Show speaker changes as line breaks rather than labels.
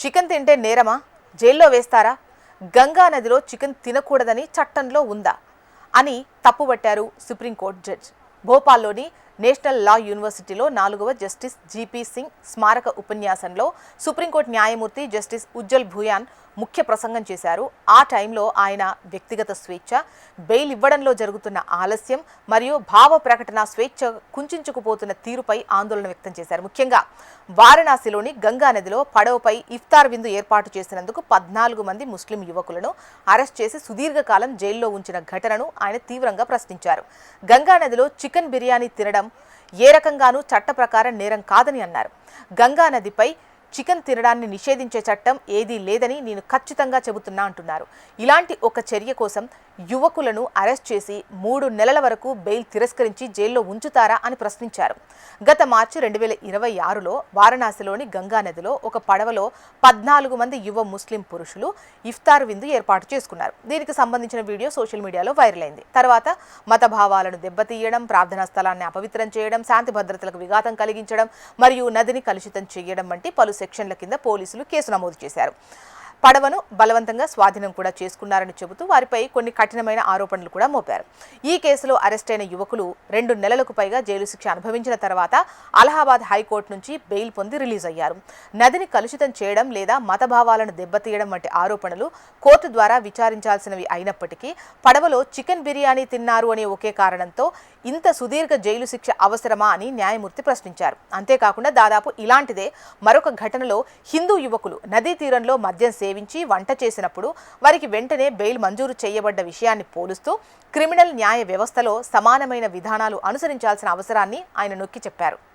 Chicken తింటే నేరమా? జైల్లో వేస్తారా? గంగా నదిలో చికెన్ తినకూడదని చట్టంలో ఉందా అని తప్పుబట్టారు సుప్రీంకోర్టు జడ్జి. భోపాల్లోని నేషనల్ లా యూనివర్సిటీలో 4వ జస్టిస్ జీపీ సింగ్ స్మారక ఉపన్యాసంలో సుప్రీంకోర్టు న్యాయమూర్తి జస్టిస్ ఉజ్జల్ భూయాన్ ముఖ్య ప్రసంగం చేశారు. ఆ టైంలో ఆయన వ్యక్తిగత స్వేచ్ఛ, బెయిల్ ఇవ్వడంలో జరుగుతున్న ఆలస్యం మరియు భావ ప్రకటన స్వేచ్ఛ కుంచుకుపోతున్న తీరుపై ఆందోళన వ్యక్తం చేశారు. ముఖ్యంగా వారణాసిలోని గంగా నదిలో పడవపై ఇఫ్తార్ విందు ఏర్పాటు చేసినందుకు 14 మంది ముస్లిం యువకులను అరెస్ట్ చేసి సుదీర్ఘకాలం జైల్లో ఉంచిన ఘటనను ఆయన తీవ్రంగా ప్రశ్నించారు. గంగా నదిలో చికెన్ బిర్యానీ తినడం ఏ రకంగానూ చట్ట ప్రకారం నేరం కాదని అన్నారు. గంగా నదిపై చికెన్ తినడాన్ని నిషేధించే చట్టం ఏదీ లేదని నేను ఖచ్చితంగా చెబుతున్నా అంటున్నారు. ఇలాంటి ఒక చర్య కోసం యువకులను అరెస్ట్ చేసి 3 నెలల వరకు బెయిల్ తిరస్కరించి జైల్లో ఉంచుతారా అని ప్రశ్నించారు. గత మార్చి 2026లో వారణాసిలోని గంగా నదిలో ఒక పడవలో 14 మంది యువ ముస్లిం పురుషులు ఇఫ్తార్ విందు ఏర్పాటు చేసుకున్నారు. దీనికి సంబంధించిన వీడియో సోషల్ మీడియాలో వైరల్ అయింది. తర్వాత మత భావాలను దెబ్బతీయడం, ప్రార్థనా స్థలాన్ని అపవిత్రం చేయడం, శాంతి భద్రతలకు విఘాతం కలిగించడం మరియు నదిని కలుషితం చేయడం వంటి పలు సెక్షన్ల కింద పోలీసులు కేసు నమోదు చేశారు. పడవను బలవంతంగా స్వాధీనం కూడా చేసుకున్నారని చెబుతూ వారిపై కొన్ని కఠినమైన ఆరోపణలు కూడా మోపారు. ఈ కేసులో అరెస్ట్ అయిన యువకులు 2 నెలలకు పైగా జైలు శిక్ష అనుభవించిన తర్వాత అలహాబాద్ హైకోర్టు నుంచి బెయిల్ పొంది రిలీజ్ అయ్యారు. నదిని కలుషితం చేయడం లేదా మత భావాలను దెబ్బతీయడం వంటి ఆరోపణలు కోర్టు ద్వారా విచారించాల్సినవి అయినప్పటికీ పడవలో చికెన్ బిర్యానీ తిన్నారు అనే ఒకే కారణంతో ఇంత సుదీర్ఘ జైలు శిక్ష అవసరమా అని న్యాయమూర్తి ప్రశ్నించారు. అంతేకాకుండా దాదాపు ఇలాంటిదే మరొక ఘటనలో హిందూ యువకులు నదీ తీరంలో మద్యం సేవించి వంట చేసినప్పుడు వారికి వెంటనే బెయిల్ మంజూరు చేయబడ్డ విషయాన్ని పోలుస్తూ క్రిమినల్ న్యాయ వ్యవస్థలో సమానమైన విధానాలు అనుసరించాల్సిన అవసరాన్ని ఆయన నొక్కి చెప్పారు.